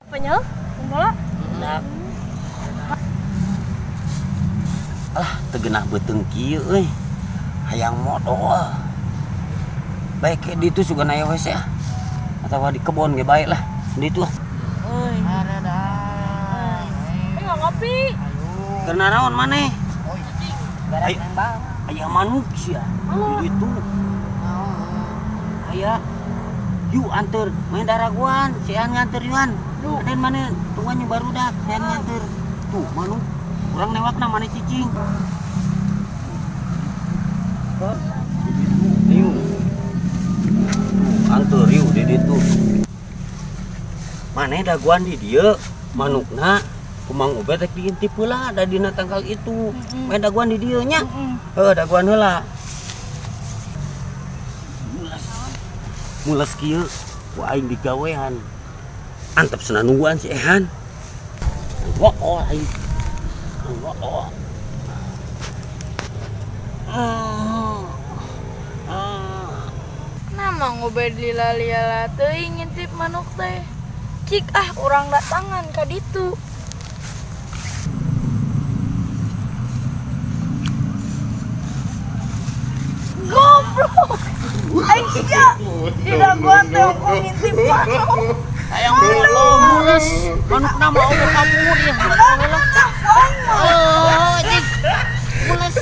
Penyel? Bola? Hendak. Ah, tegenah beuteung kieu euy. Hayang modal. Baik di itu suka naya wes ya. Atau di kebun ge bae lah. Di itu. Euy. Ayo ngopi. Karena naon maneh? Beres Ayo. nembang. Aya manuk sia. Di itu. Aya. Yuk anter main daraguan, sian nganter yuan. Aden mana tungguannya baru dah, sian nganter. Tuh manuk. Kurang newakna mana cicing. Yuk. Anter yuk di ditu. Mana daguan di dia, manukna kumang ubet rek diintip heula da dina tangkal itu. Main daguan di dieu nya. Daguan heula. Mulas kieu ku aing digawean. Antep cenah nungguan si Ehan. Wah, aing. Wah. Nama ngobed lila-lila teuing ngintip manuk teh. Cik urang datangan ka ditu. Goblok. Aisyah, tidak gua teh aku ngintip manuk. Hayang mules. Manukna mau kamu dia. Cik. Mules.